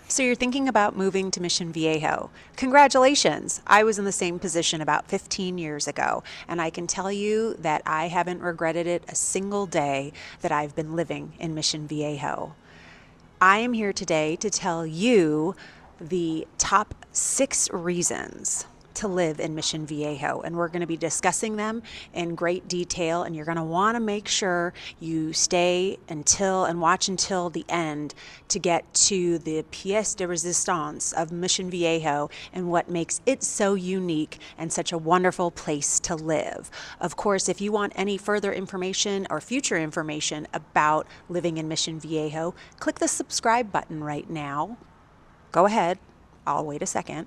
So you're thinking about moving to Mission Viejo. Congratulations! I was in the same position about 15 years ago, and I can tell you that I haven't regretted it a single day that I've been living in Mission Viejo. I am here today to tell you the top 6 reasons to live in Mission Viejo, and we're going to be discussing them in great detail, and you're going to want to make sure you stay until and watch until the end to get to the pièce de résistance of Mission Viejo and what makes it so unique and such a wonderful place to live. Of course, if you want any further information or future information about living in Mission Viejo, click the subscribe button right now. Go ahead. I'll wait a second.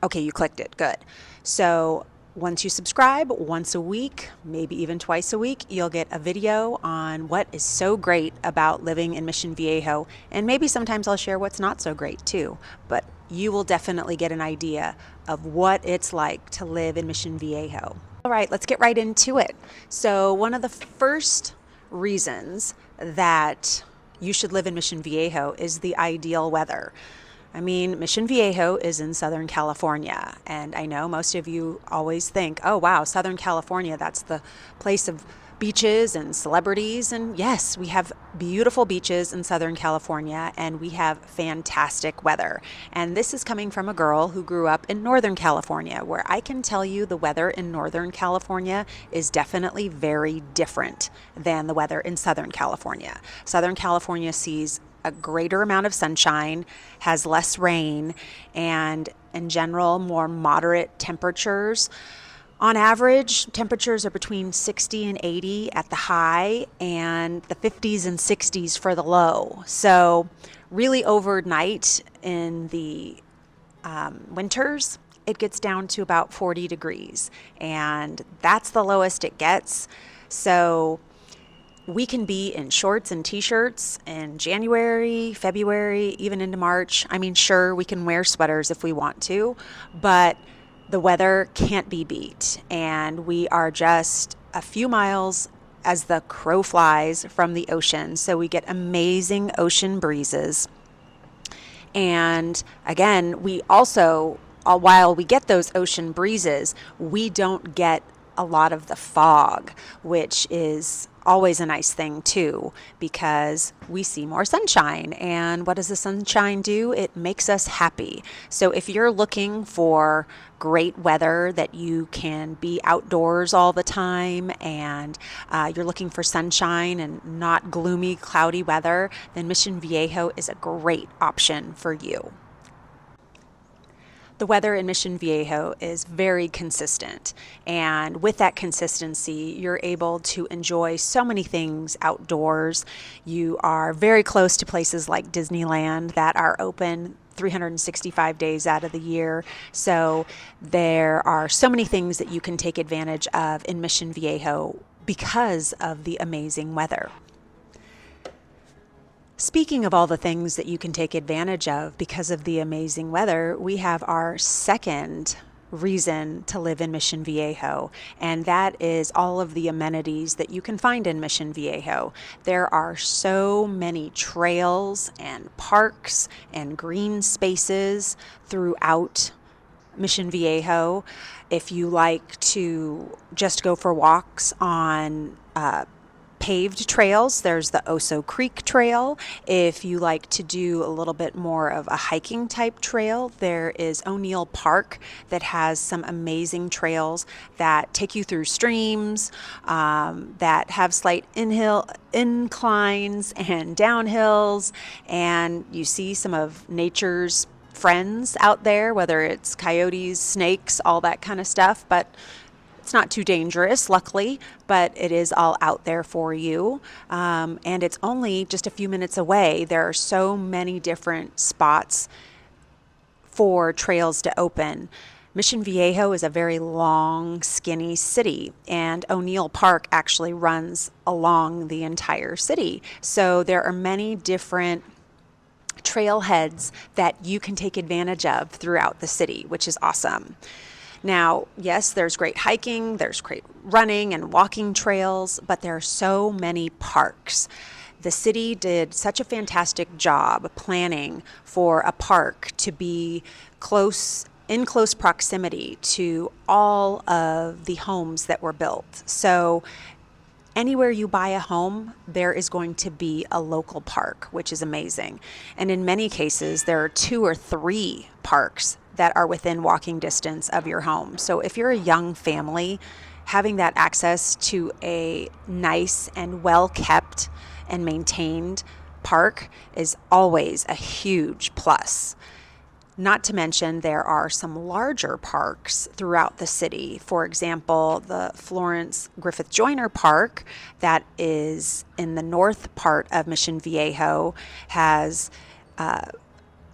Okay, you clicked it. Good. So once you subscribe, once a week, maybe even twice a week, you'll get a video on what is so great about living in Mission Viejo. And maybe sometimes I'll share what's not so great too. But you will definitely get an idea of what it's like to live in Mission Viejo. All right, let's get right into it. So one of the first reasons that you should live in Mission Viejo is the ideal weather. I mean, Mission Viejo is in Southern California, and I know most of you always think, oh wow, Southern California, that's the place of beaches and celebrities, and yes, we have beautiful beaches in Southern California, and we have fantastic weather. And this is coming from a girl who grew up in Northern California, where I can tell you the weather in Northern California is definitely very different than the weather in Southern California. Southern California sees a greater amount of sunshine, has less rain, and in general, more moderate temperatures. On average, temperatures are between 60 and 80 at the high and the 50s and 60s for the low. So really overnight in the winters, it gets down to about 40 degrees, and that's the lowest it gets. So we can be in shorts and t-shirts in January, February, even into March. I mean, sure, we can wear sweaters if we want to, but the weather can't be beat. And we are just a few miles as the crow flies from the ocean. So we get amazing ocean breezes. And again, we also, while we get those ocean breezes, we don't get a lot of the fog, which is always a nice thing too, because we see more sunshine. And what does the sunshine do? It makes us happy. So if you're looking for great weather that you can be outdoors all the time, and you're looking for sunshine and not gloomy, cloudy weather, then Mission Viejo is a great option for you. The weather in Mission Viejo is very consistent, and with that consistency, you're able to enjoy so many things outdoors. You are very close to places like Disneyland that are open 365 days out of the year. So there are so many things that you can take advantage of in Mission Viejo because of the amazing weather. Speaking of all the things that you can take advantage of because of the amazing weather, we have our second reason to live in Mission Viejo, and that is all of the amenities that you can find in Mission Viejo. There are so many trails and parks and green spaces throughout Mission Viejo. If you like to just go for walks on paved trails, there's the Oso Creek Trail. If you like to do a little bit more of a hiking type trail, there is O'Neill Park that has some amazing trails that take you through streams, that have slight inclines and downhills, and you see some of nature's friends out there, whether it's coyotes, snakes, all that kind of stuff, but it's not too dangerous, luckily, but it is all out there for you. And it's only just a few minutes away. There are so many different spots for trails to open. Mission Viejo is a very long, skinny city, and O'Neill Park actually runs along the entire city. So there are many different trailheads that you can take advantage of throughout the city, which is awesome. Now, yes, there's great hiking, there's great running and walking trails, but there are so many parks. the city did such a fantastic job planning for a park to be in close proximity to all of the homes that were built. So anywhere you buy a home, there is going to be a local park, which is amazing. And in many cases, there are 2 or 3 parks that are within walking distance of your home. So if you're a young family, having that access to a nice and well kept and maintained park is always a huge plus. Not to mention, there are some larger parks throughout the city. For example, the Florence Griffith Joyner Park, that is in the north part of Mission Viejo, has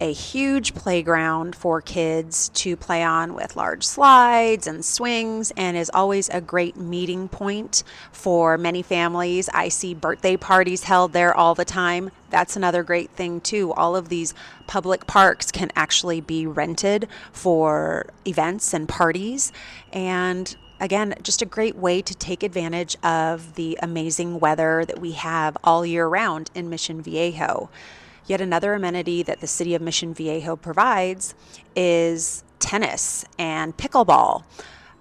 a huge playground for kids to play on with large slides and swings, and is always a great meeting point for many families. I see birthday parties held there all the time. That's another great thing too. All of these public parks can actually be rented for events and parties, and again, just a great way to take advantage of the amazing weather that we have all year round in Mission Viejo. Yet another amenity that the city of Mission Viejo provides is tennis and pickleball.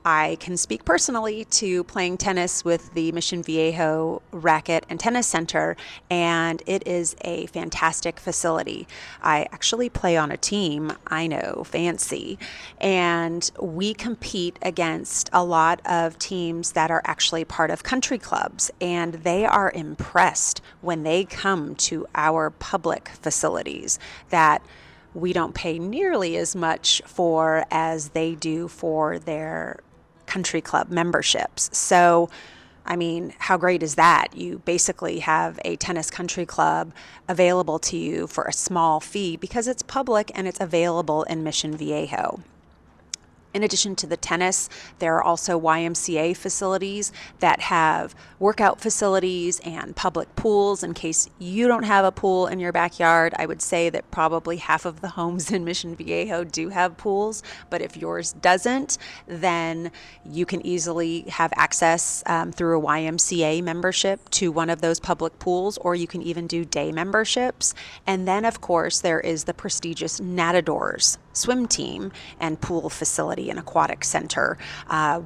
I can speak personally to playing tennis with the Mission Viejo Racket and Tennis Center, and it is a fantastic facility. I actually play on a team, I know, fancy, and we compete against a lot of teams that are actually part of country clubs, and they are impressed when they come to our public facilities that we don't pay nearly as much for as they do for their country club memberships. So, I mean, how great is that? You basically have a tennis country club available to you for a small fee because it's public and it's available in Mission Viejo. In addition to the tennis, there are also YMCA facilities that have workout facilities and public pools. In case you don't have a pool in your backyard, I would say that probably half of the homes in Mission Viejo do have pools, but if yours doesn't, then you can easily have access through a YMCA membership to one of those public pools, or you can even do day memberships. And then, of course, there is the prestigious Natadors swim team and pool facility and aquatic center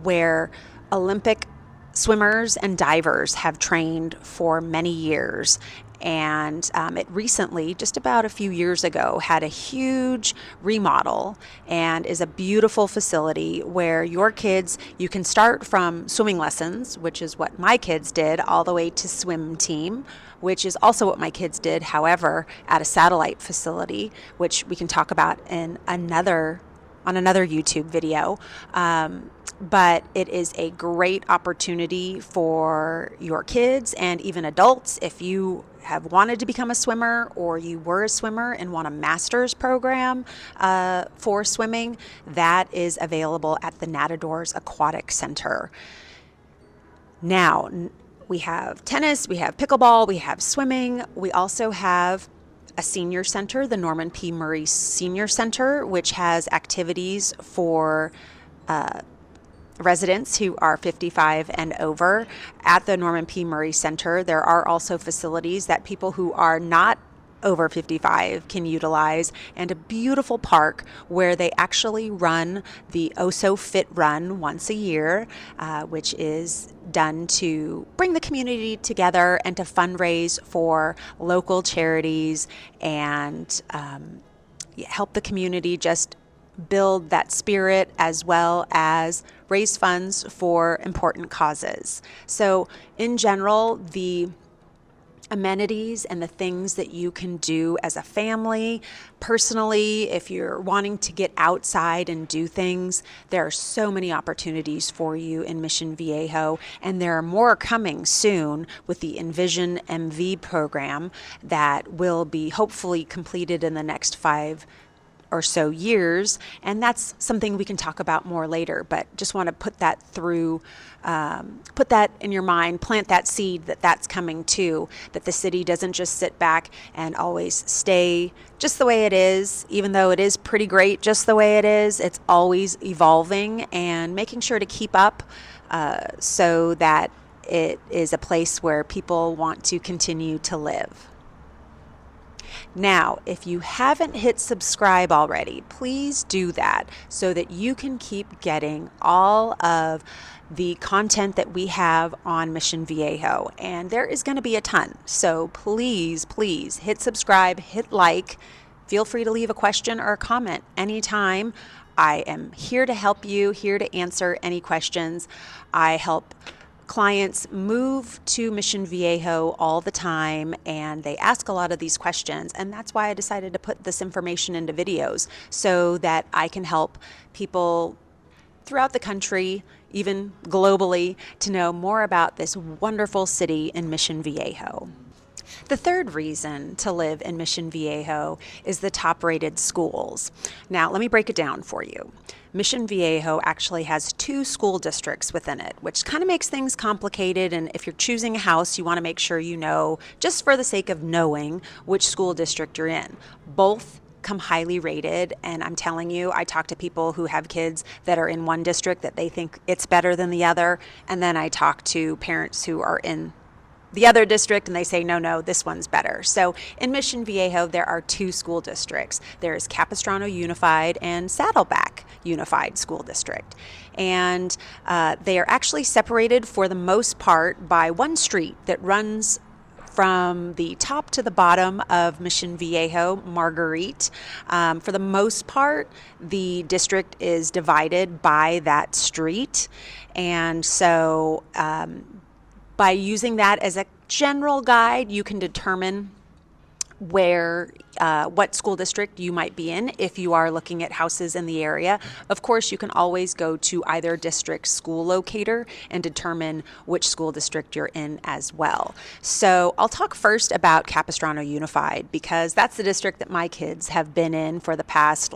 where Olympic swimmers and divers have trained for many years. And it recently, just about a few years ago, had a huge remodel and is a beautiful facility where your kids, you can start from swimming lessons, which is what my kids did, all the way to swim team, which is also what my kids did, however, at a satellite facility, which we can talk about in another YouTube video. But it is a great opportunity for your kids and even adults. If you have wanted to become a swimmer, or you were a swimmer and want a master's program for swimming, that is available at the Natadors Aquatic Center. Now, we have tennis, we have pickleball, we have swimming. We also have a senior center, the Norman P. Murray Senior Center, which has activities for residents who are 55 and over. At the Norman P. Murray Center, there are also facilities that people who are not over 55 can utilize, and a beautiful park where they actually run the Oh So Fit Run once a year, which is done to bring the community together and to fundraise for local charities and help the community just build that spirit, as well as raise funds for important causes. So in general, the amenities and the things that you can do as a family, personally, if you're wanting to get outside and do things, there are so many opportunities for you in Mission Viejo, and there are more coming soon with the Envision MV program that will be hopefully completed in the next 5 or so years, and that's something we can talk about more later, but just want to put that in your mind, plant that seed that that's coming too, that the city doesn't just sit back and always stay just the way it is. Even though it is pretty great just the way it is, it's always evolving and making sure to keep up so that it is a place where people want to continue to live. Now, if you haven't hit subscribe already, please do that so that you can keep getting all of the content that we have on Mission Viejo. And there is going to be a ton. So please, please hit subscribe, hit like. Feel free to leave a question or a comment anytime. I am here to help you, here to answer any questions. I help clients move to Mission Viejo all the time, and they ask a lot of these questions, and that's why I decided to put this information into videos so that I can help people throughout the country, even globally, to know more about this wonderful city in Mission Viejo. The third reason to live in Mission Viejo is the top-rated schools. Now, let me break it down for you. Mission Viejo actually has 2 school districts within it, which kind of makes things complicated. And if you're choosing a house, you want to make sure you know, just for the sake of knowing, which school district you're in. Both come highly rated, and I'm telling you, I talk to people who have kids that are in one district that they think it's better than the other, and then I talk to parents who are in the other district and they say, no, this one's better. So in Mission Viejo, there are 2 school districts. There's Capistrano Unified and Saddleback Unified School District. And they are actually separated for the most part by one street that runs from the top to the bottom of Mission Viejo, Marguerite. For the most part, the district is divided by that street. And so by using that as a general guide, you can determine what school district you might be in if you are looking at houses in the area. Of course, you can always go to either district school locator and determine which school district you're in as well. So I'll talk first about Capistrano Unified because that's the district that my kids have been in for the past,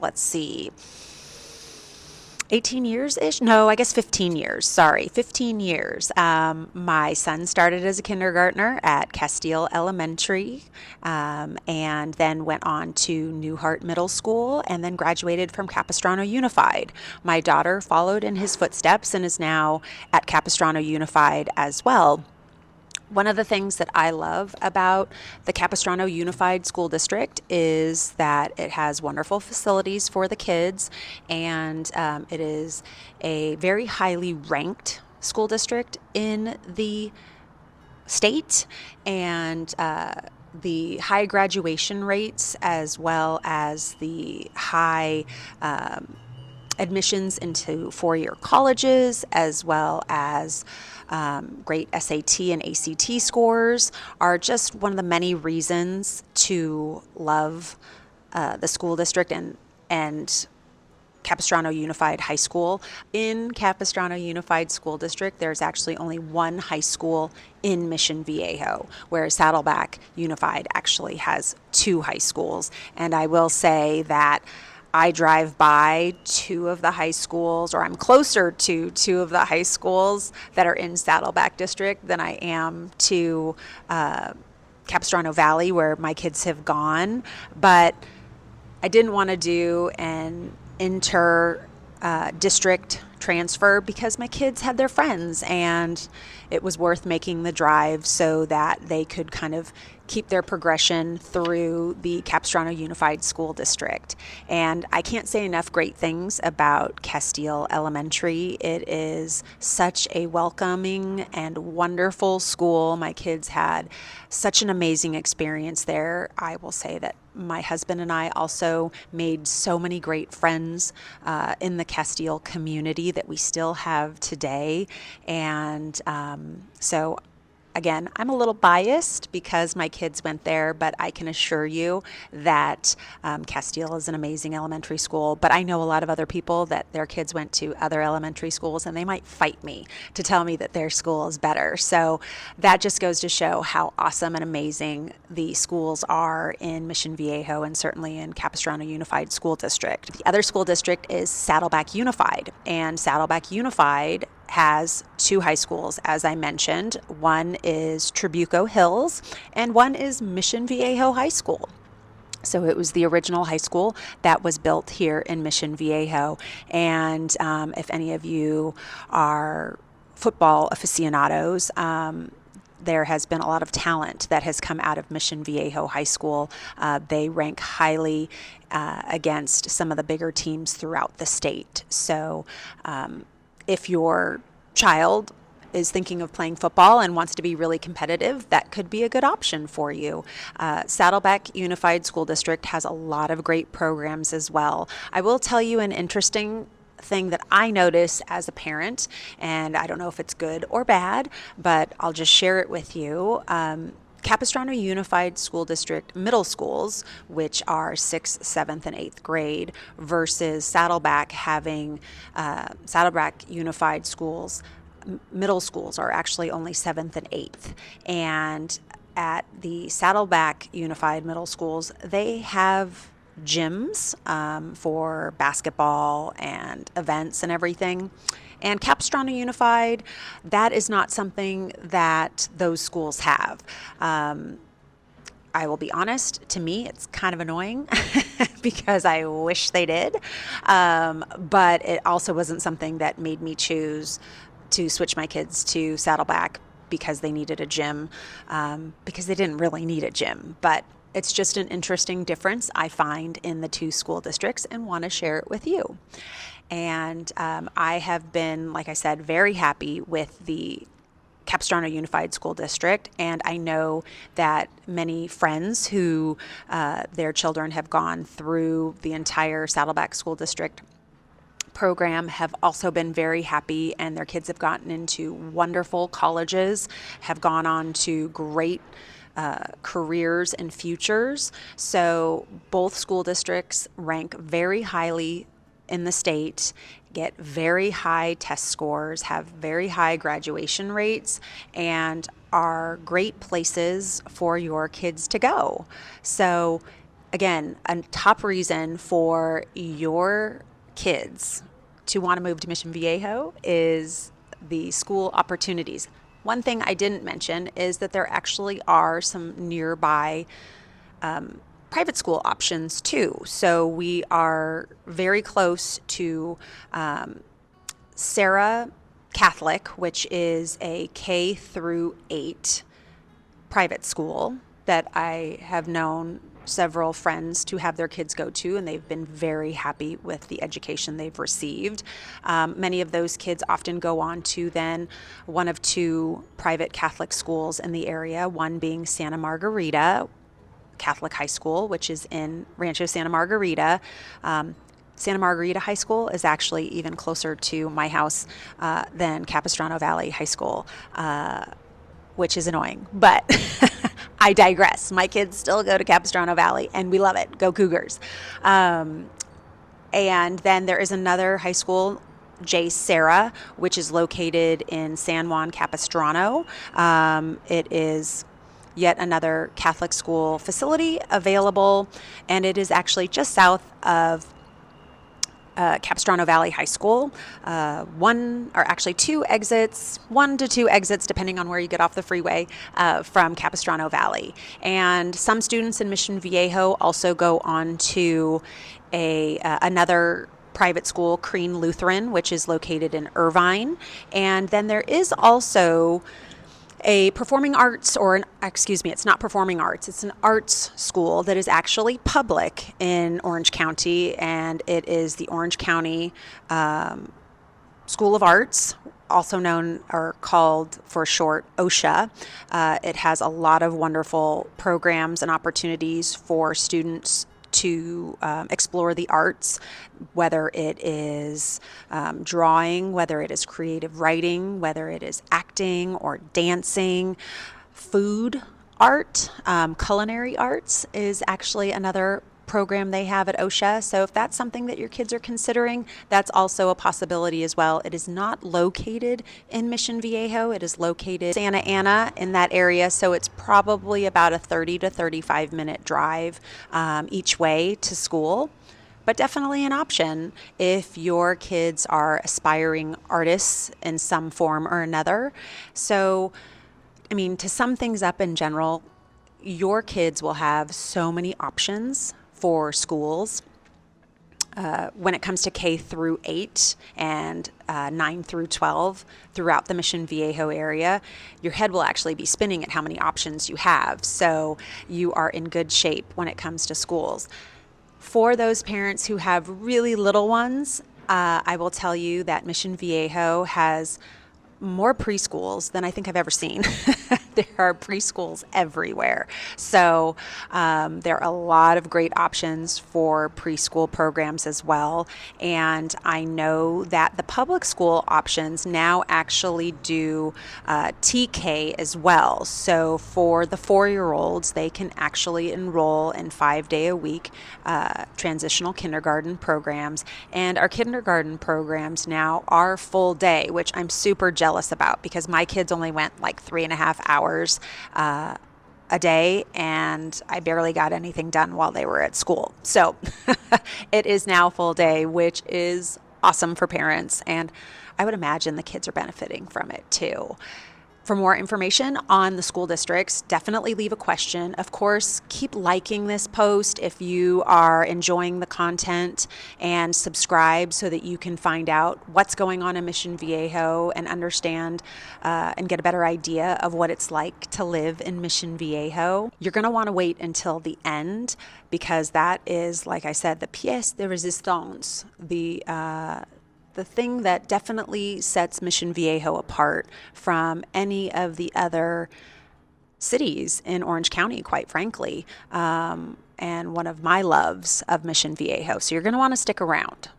18 years-ish? No, I guess 15 years. Sorry, 15 years. My son started as a kindergartner at Castile Elementary and then went on to Newhart Middle School and then graduated from Capistrano Unified. My daughter followed in his footsteps and is now at Capistrano Unified as well. One of the things that I love about the Capistrano Unified School District is that it has wonderful facilities for the kids, and it is a very highly ranked school district in the state, and the high graduation rates as well as the high admissions into 4-year colleges as well as great SAT and ACT scores are just one of the many reasons to love the school district and Capistrano Unified High School. In Capistrano Unified School District, there's actually only one high school in Mission Viejo, whereas Saddleback Unified actually has 2 high schools. And I will say that I drive by 2 of the high schools, or I'm closer to 2 of the high schools that are in Saddleback District than I am to Capistrano Valley, where my kids have gone. But I didn't want to do an inter-district transfer because my kids had their friends, and it was worth making the drive so that they could kind of keep their progression through the Capistrano Unified School District. And I can't say enough great things about Castile Elementary. It is such a welcoming and wonderful school. My kids had such an amazing experience there. I will say that my husband and I also made so many great friends in the Castile community that we still have today. And so again, I'm a little biased because my kids went there, but I can assure you that Castile is an amazing elementary school. But I know a lot of other people that their kids went to other elementary schools, and they might fight me to tell me that their school is better. So that just goes to show how awesome and amazing the schools are in Mission Viejo and certainly in Capistrano Unified School District. The other school district is Saddleback Unified, and Saddleback Unified has 2 high schools, as I mentioned. One is Trabuco Hills, and one is Mission Viejo High School. So it was the original high school that was built here in Mission Viejo. And if any of you are football aficionados. There has been a lot of talent that has come out of Mission Viejo High School. They rank highly against some of the bigger teams throughout the state. So if your child is thinking of playing football and wants to be really competitive, that could be a good option for you. Saddleback Unified School District has a lot of great programs as well. I will tell you an interesting thing that I notice as a parent, and I don't know if it's good or bad, but I'll just share it with you. Capistrano Unified School District middle schools, which are 6th, 7th, and 8th grade, versus Saddleback having Saddleback Unified Schools middle schools are actually only 7th and 8th. And at the Saddleback Unified Middle Schools, they have gyms for basketball and events and everything. And Capistrano Unified, that is not something that those schools have. I will be honest, to me, it's kind of annoying because I wish they did. But it also wasn't something that made me choose to switch my kids to Saddleback because they needed a gym, because they didn't really need a gym. But it's just an interesting difference I find in the two school districts and want to share it with you. And I have been, like I said, very happy with the Capistrano Unified School District, and I know that many friends who their children have gone through the entire Saddleback School District program have also been very happy, and their kids have gotten into wonderful colleges, have gone on to great careers and futures. So both school districts rank very highly in the state, get very high test scores, have very high graduation rates, and are great places for your kids to go. So again, a top reason for your kids to want to move to Mission Viejo is the school opportunities. One thing I didn't mention is that there actually are some nearby private school options too. So we are very close to Sarah Catholic, which is a K through 8 private school that I have known several friends to have their kids go to, and they've been very happy with the education they've received. Many of those kids often go on to then one of two private Catholic schools in the area, one being Santa Margarita Catholic High School, which is in Rancho Santa Margarita. Santa Margarita High School is actually even closer to my house than Capistrano Valley High School, which is annoying, but I digress. My kids still go to Capistrano Valley, and we love it. Go Cougars. And then there is another high school, J. Sarah, which is located in San Juan Capistrano. It is yet another Catholic school facility available, and it is actually just south of Capistrano Valley High School. One to two exits, depending on where you get off the freeway, from Capistrano Valley. And some students in Mission Viejo also go on to another private school, Crean Lutheran, which is located in Irvine. And then there is also a performing arts, it's not performing arts, it's an arts school that is actually public in Orange County, and it is the Orange County School of Arts, also known or called for short OSHA. It has a lot of wonderful programs and opportunities for students to explore the arts, whether it is drawing, whether it is creative writing, whether it is acting or dancing. Food art, culinary arts is actually another program they have at OSHA. So if that's something that your kids are considering, that's also a possibility as well. It is not located in Mission Viejo. It is located in Santa Ana, in that area. So it's probably about a 30 to 35 minute drive each way to school. But definitely an option if your kids are aspiring artists in some form or another. So, to sum things up in general, your kids will have so many options for schools. when it comes to K through 8 and 9 through 12 throughout the Mission Viejo area, your head will actually be spinning at how many options you have. So you are in good shape when it comes to schools. For those parents who have really little ones, I will tell you that Mission Viejo has more preschools than I think I've ever seen. There are preschools everywhere. So there are a lot of great options for preschool programs as well. And I know that the public school options now actually do TK as well. So for the 4-year-olds, they can actually enroll in 5-day-a-week transitional kindergarten programs. And our kindergarten programs now are full day, which I'm super jealous about because my kids only went like 3.5 hours a day, and I barely got anything done while they were at school. So it is now full day, which is awesome for parents, and I would imagine the kids are benefiting from it too. For more information on the school districts, definitely leave a question. Of course, keep liking this post if you are enjoying the content, and subscribe so that you can find out what's going on in Mission Viejo and understand and get a better idea of what it's like to live in Mission Viejo. You're going to want to wait until the end because that is, like I said, the pièce de résistance, the thing that definitely sets Mission Viejo apart from any of the other cities in Orange County, quite frankly, and one of my loves of Mission Viejo. So you're going to want to stick around.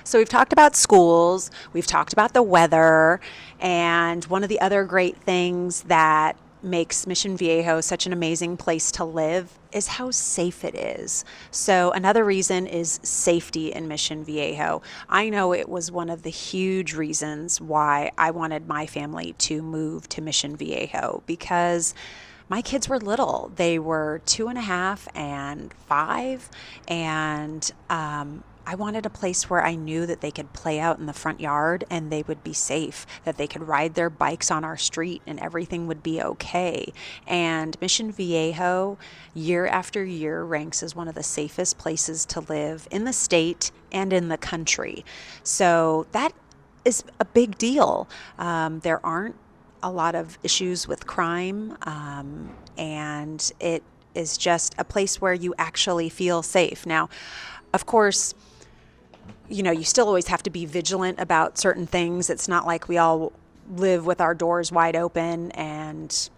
So we've talked about schools, we've talked about the weather, and one of the other great things that makes Mission Viejo such an amazing place to live is how safe it is. So another reason is safety in Mission Viejo. I know it was one of the huge reasons why I wanted my family to move to Mission Viejo because my kids were little. They were 2.5 and 5, and I wanted a place where I knew that they could play out in the front yard and they would be safe, that they could ride their bikes on our street and everything would be okay. And Mission Viejo, year after year, ranks as one of the safest places to live in the state and in the country. So that is a big deal. There aren't a lot of issues with crime, and it is just a place where you actually feel safe. Now, of course, you still always have to be vigilant about certain things. It's not like we all live with our doors wide open and,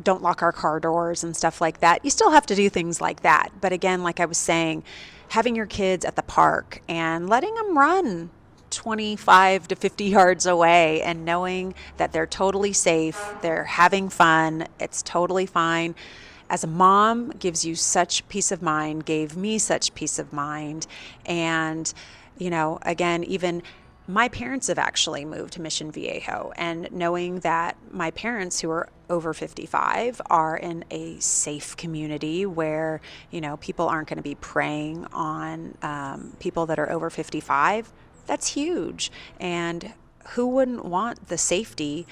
don't lock our car doors and stuff like that. You still have to do things like that. But again, like I was saying, having your kids at the park and letting them run 25 to 50 yards away and knowing that they're totally safe, they're having fun, it's totally fine. As a mom, gives you such peace of mind, gave me such peace of mind. And, again, even my parents have actually moved to Mission Viejo, and knowing that my parents who are over 55 are in a safe community where, people aren't going to be preying on people that are over 55, that's huge. And who wouldn't want the safety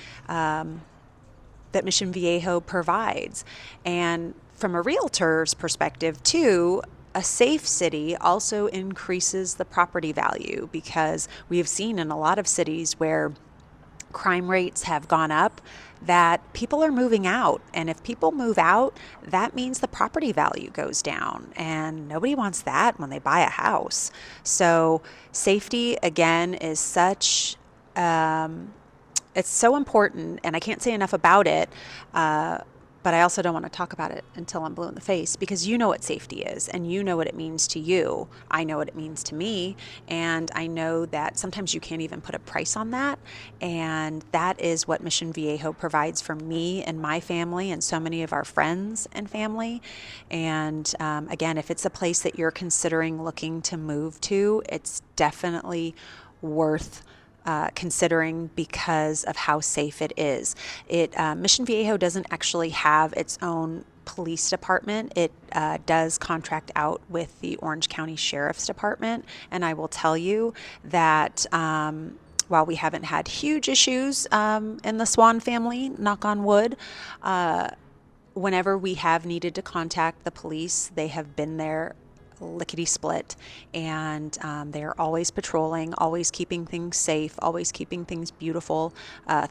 that Mission Viejo provides? And from a realtor's perspective too, a safe city also increases the property value because we have seen in a lot of cities where crime rates have gone up that people are moving out. And if people move out, that means the property value goes down. And nobody wants that when they buy a house. So safety, again, is such it's so important, and I can't say enough about it, but I also don't want to talk about it until I'm blue in the face because you know what safety is, and you know what it means to you. I know what it means to me, and I know that sometimes you can't even put a price on that, and that is what Mission Viejo provides for me and my family and so many of our friends and family. And again, if it's a place that you're considering looking to move to, it's definitely worth considering because of how safe it is. Mission Viejo doesn't actually have its own police department. It does contract out with the Orange County Sheriff's Department, and I will tell you that while we haven't had huge issues in the Swan family, knock on wood, whenever we have needed to contact the police, they have been there lickety split, and they're always patrolling, always keeping things safe, always keeping things beautiful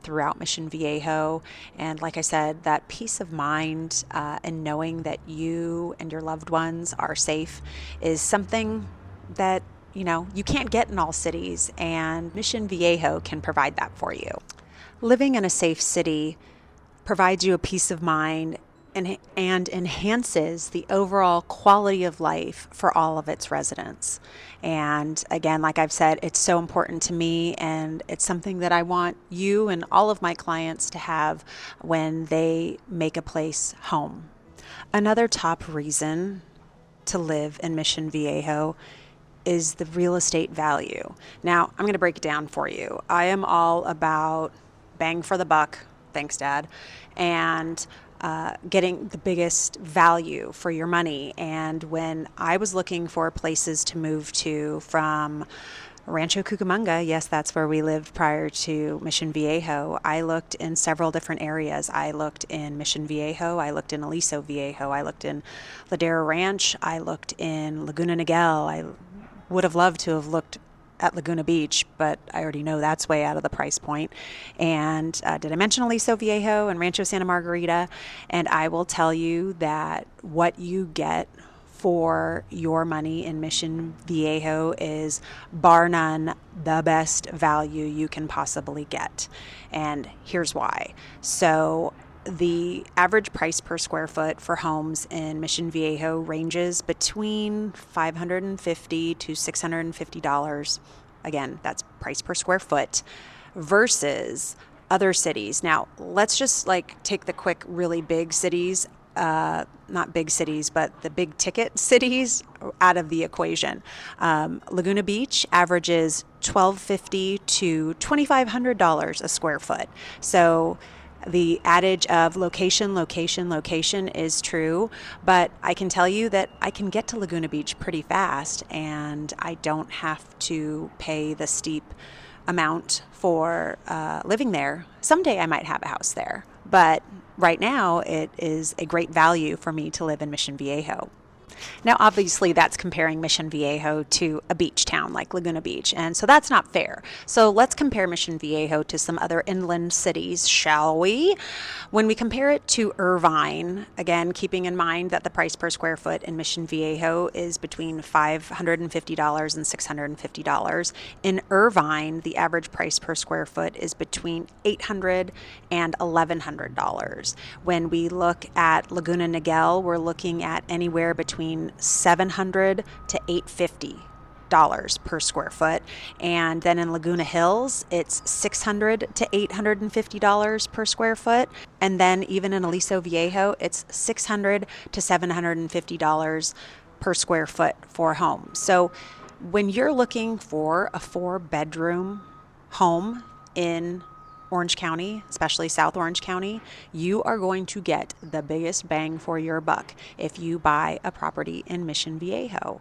throughout Mission Viejo. And like I said, that peace of mind and knowing that you and your loved ones are safe is something that you can't get in all cities, and Mission Viejo can provide that for you. Living in a safe city provides you a peace of mind and enhances the overall quality of life for all of its residents. And again, like I've said, it's so important to me, and it's something that I want you and all of my clients to have when they make a place home. Another top reason to live in Mission Viejo is the real estate value. Now, I'm going to break it down for you. I am all about bang for the buck, thanks, Dad, and getting the biggest value for your money. And when I was looking for places to move to from Rancho Cucamonga, yes, that's where we lived prior to Mission Viejo, I looked in several different areas. I looked in Mission Viejo, I looked in Aliso Viejo, I looked in Ladera Ranch, I looked in Laguna Niguel. I would have loved to have looked at Laguna Beach, but I already know that's way out of the price point. And did I mention Aliso Viejo and Rancho Santa Margarita? And I will tell you that what you get for your money in Mission Viejo is bar none the best value you can possibly get. And here's why. So the average price per square foot for homes in Mission Viejo ranges between $550 to $650. Again, that's price per square foot versus other cities. Now, let's just take the quick, really big cities, not big cities, but the big ticket cities out of the equation. Laguna Beach averages $1,250 to $2,500 a square foot. So the adage of location, location, location is true, but I can tell you that I can get to Laguna Beach pretty fast, and I don't have to pay the steep amount for living there. Someday I might have a house there, but right now it is a great value for me to live in Mission Viejo. Now, obviously, that's comparing Mission Viejo to a beach town like Laguna Beach, and so that's not fair. So let's compare Mission Viejo to some other inland cities, shall we? When we compare it to Irvine, again, keeping in mind that the price per square foot in Mission Viejo is between $550 and $650. In Irvine, the average price per square foot is between $800 and $1,100. When we look at Laguna Niguel, we're looking at anywhere between $700 to $850 per square foot. And then in Laguna Hills, it's $600 to $850 per square foot. And then even in Aliso Viejo, it's $600 to $750 per square foot for a home. So when you're looking for a 4-bedroom home in Orange County, especially South Orange County, you are going to get the biggest bang for your buck if you buy a property in Mission Viejo.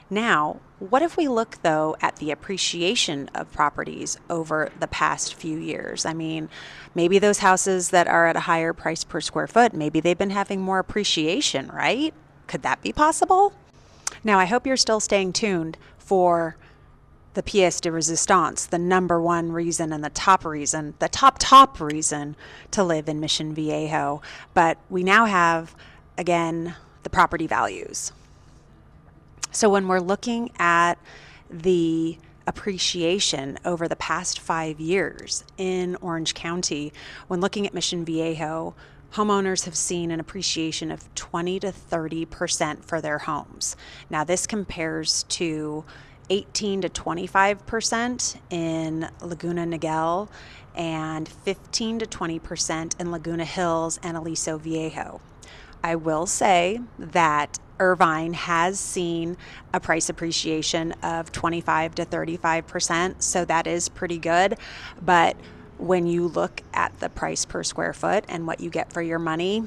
Now, what if we look though at the appreciation of properties over the past few years? I mean, maybe those houses that are at a higher price per square foot, maybe they've been having more appreciation, right? Could that be possible? Now, I hope you're still staying tuned for the pièce de résistance, the number one reason and the top reason, the top reason to live in Mission Viejo. But we now have, again, the property values. So when we're looking at the appreciation over the past 5 years in Orange County, when looking at Mission Viejo, homeowners have seen an appreciation of 20 to 30% for their homes. Now, this compares to 18 to 25% in Laguna Niguel and 15 to 20% in Laguna Hills and Aliso Viejo. I will say that Irvine has seen a price appreciation of 25 to 35%, so that is pretty good. But when you look at the price per square foot and what you get for your money,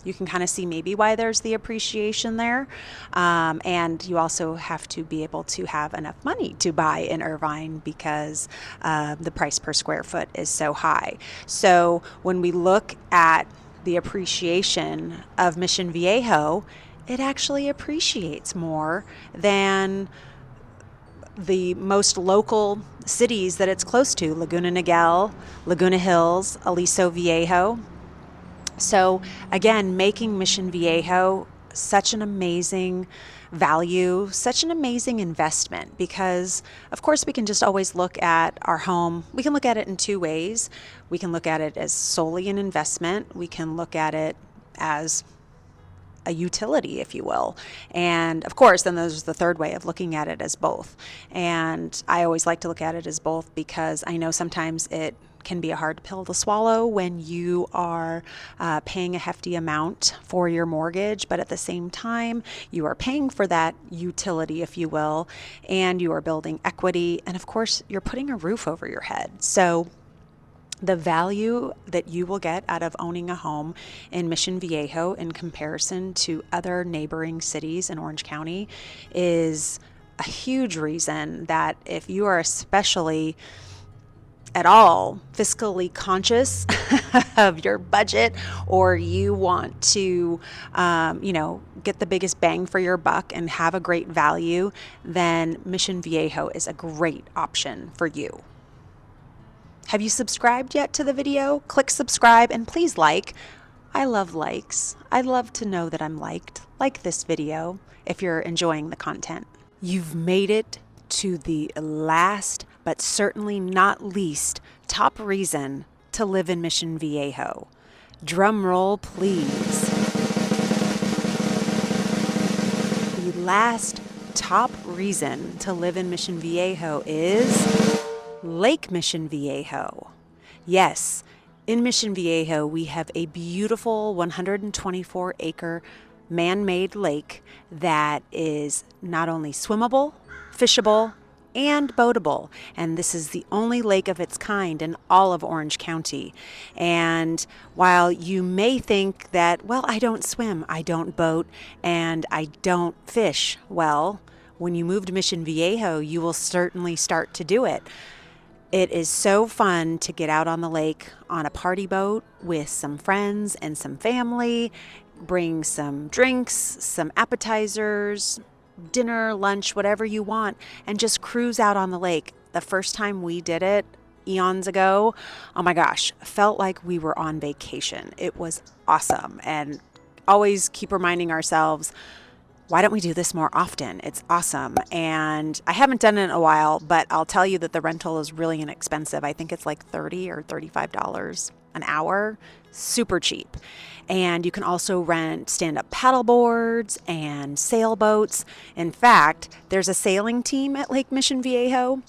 you can kind of see maybe why there's the appreciation there. And you also have to be able to have enough money to buy in Irvine because the price per square foot is so high. So when we look at the appreciation of Mission Viejo it actually appreciates more than the most local cities that it's close to: Laguna Niguel, Laguna Hills, Aliso Viejo. So again, making Mission Viejo such an amazing value, such an amazing investment, because of course we can just always look at our home. We can look at it in two ways. We can look at it as solely an investment. We can look at it as a utility, if you will. And of course, then there's the third way of looking at it as both. And I always like to look at it as both, because I know sometimes it can be a hard pill to swallow when you are paying a hefty amount for your mortgage, but at the same time, you are paying for that utility, if you will, and you are building equity. And of course, you're putting a roof over your head. So the value that you will get out of owning a home in Mission Viejo in comparison to other neighboring cities in Orange County is a huge reason that if you are especially at all fiscally conscious of your budget, or you want to, get the biggest bang for your buck and have a great value, then Mission Viejo is a great option for you. Have you subscribed yet to the video? Click subscribe and please like. I love likes. I love to know that I'm liked. Like this video if you're enjoying the content. You've made it to the last, but certainly not least, top reason to live in Mission Viejo. Drum roll, please. The last top reason to live in Mission Viejo is Lake Mission Viejo. Yes, in Mission Viejo, we have a beautiful 124-acre man-made lake that is not only swimmable, fishable, and boatable. And this is the only lake of its kind in all of Orange County. And while you may think that, well, I don't swim, I don't boat, and I don't fish, well, when you move to Mission Viejo, you will certainly start to do it. It is so fun to get out on the lake on a party boat with some friends and some family, bring some drinks, some appetizers, dinner, lunch, whatever you want, and just cruise out on the lake. The first time we did it, eons ago, oh my gosh, felt like we were on vacation. It was awesome. And always keep reminding ourselves, why don't we do this more often? It's awesome. And I haven't done it in a while, but I'll tell you that the rental is really inexpensive. I think it's like $30 or $35 an hour. Super cheap. And you can also rent stand-up paddle boards and sailboats. In fact, there's a sailing team at Lake Mission Viejo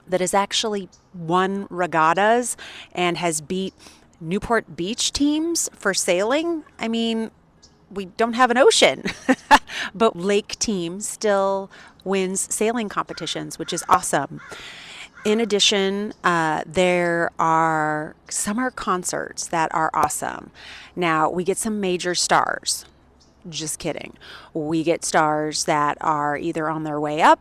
that has actually won regattas and has beat Newport Beach teams for sailing. I mean, we don't have an ocean, but lake team still wins sailing competitions, which is awesome. In addition, there are summer concerts that are awesome. Now, we get some major stars. Just kidding. We get stars that are either on their way up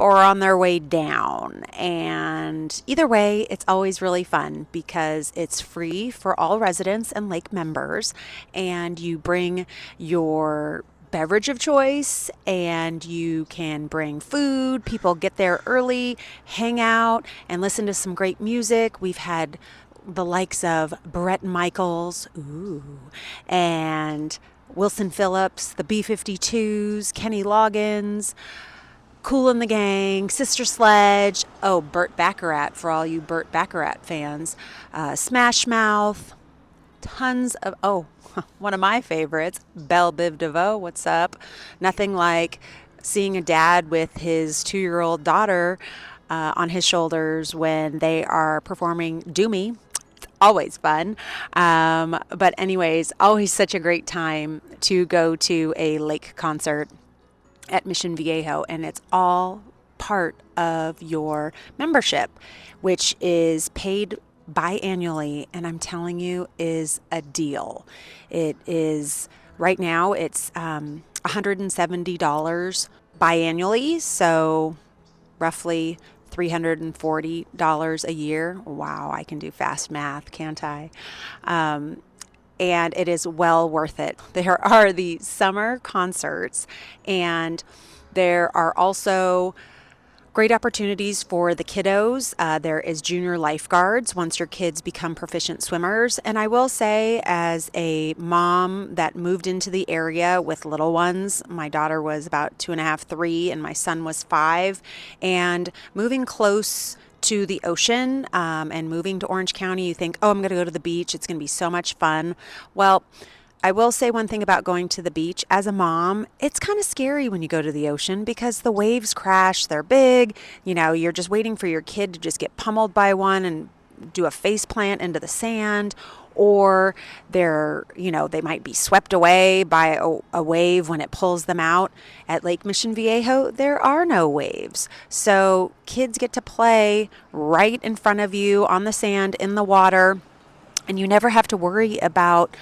or on their way down. And either way, it's always really fun because it's free for all residents and lake members. And you bring your beverage of choice and you can bring food. People get there early, hang out, and listen to some great music. We've had the likes of Brett Michaels, and Wilson Phillips, the B-52s, Kenny Loggins, Kool and the Gang, Sister Sledge, Burt Baccarat for all you Burt Baccarat fans, Smash Mouth, tons of, one of my favorites, Belle Biv DeVoe, what's up? Nothing like seeing a dad with his 2-year-old daughter on his shoulders when they are performing Do Me. It's always fun. But anyways, always such a great time to go to a lake concert at Mission Viejo, and it's all part of your membership, which is paid biannually, and I'm telling you, is a deal. It is, right now, it's $170 biannually, so roughly $340 a year. Wow, I can do fast math, can't I? and it is well worth it. There are the summer concerts, and there are also great opportunities for the kiddos. There is junior lifeguards once your kids become proficient swimmers. And I will say, as a mom that moved into the area with little ones, my daughter was about 2.5, 3, and my son was 5, and moving close to the ocean and moving to Orange County, you think, oh, I'm going to go to the beach. It's going to be so much fun. Well, I will say one thing about going to the beach. As a mom, it's kind of scary when you go to the ocean because the waves crash, they're big. You're just waiting for your kid to just get pummeled by one and do a face plant into the sand, or they might be swept away by a wave when it pulls them out. At Lake Mission Viejo, there are no waves. So kids get to play right in front of you on the sand, in the water, and you never have to worry about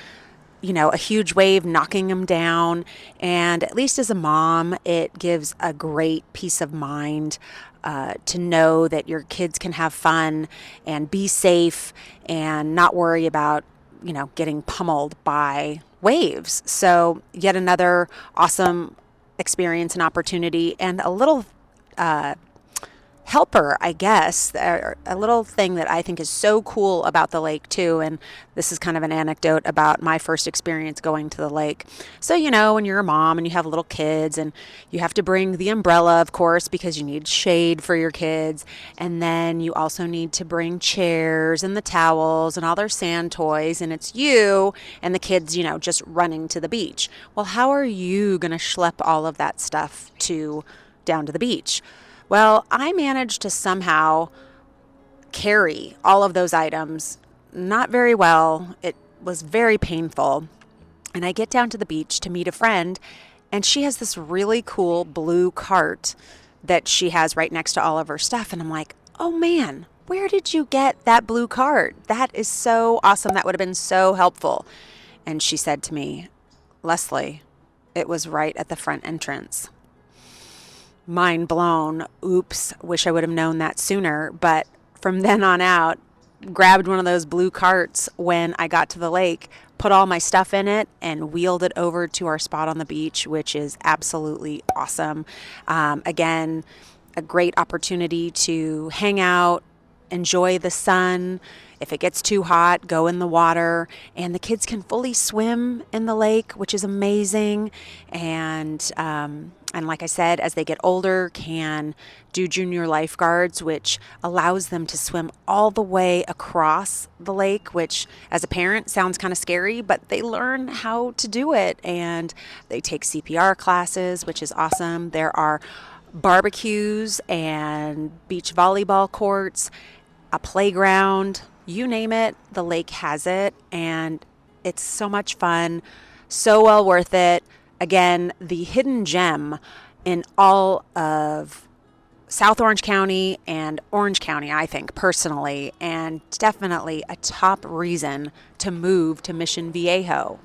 a huge wave knocking them down. And at least as a mom, it gives a great peace of mind to know that your kids can have fun and be safe and not worry about, getting pummeled by waves. So yet another awesome experience and opportunity, and a little helper, I guess, a little thing that I think is so cool about the lake too. And this is kind of an anecdote about my first experience going to the lake. So, when you're a mom and you have little kids, and you have to bring the umbrella, of course, because you need shade for your kids. And then you also need to bring chairs and the towels and all their sand toys. And it's you and the kids, just running to the beach. Well, how are you going to schlep all of that stuff down to the beach? Well, I managed to somehow carry all of those items, not very well. It was very painful. And I get down to the beach to meet a friend, and she has this really cool blue cart that she has right next to all of her stuff. And I'm like, oh man, where did you get that blue cart? That is so awesome. That would have been so helpful. And she said to me, Leslie, it was right at the front entrance. Mind blown. Oops, wish I would have known that sooner. But from then on out, grabbed one of those blue carts when I got to the lake, put all my stuff in it, and wheeled it over to our spot on the beach, which is absolutely awesome. Again, a great opportunity to hang out, enjoy the sun. If it gets too hot, go in the water, and the kids can fully swim in the lake, which is amazing. And like I said, as they get older, can do junior lifeguards, which allows them to swim all the way across the lake, which as a parent sounds kind of scary, but they learn how to do it. And they take CPR classes, which is awesome. There are barbecues and beach volleyball courts, a playground, you name it, the lake has it. And it's so much fun, so well worth it. Again, the hidden gem in all of South Orange County and Orange County, I think, personally, and definitely a top reason to move to Mission Viejo.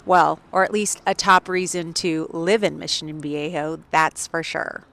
Well, or at least a top reason to live in Mission Viejo, that's for sure.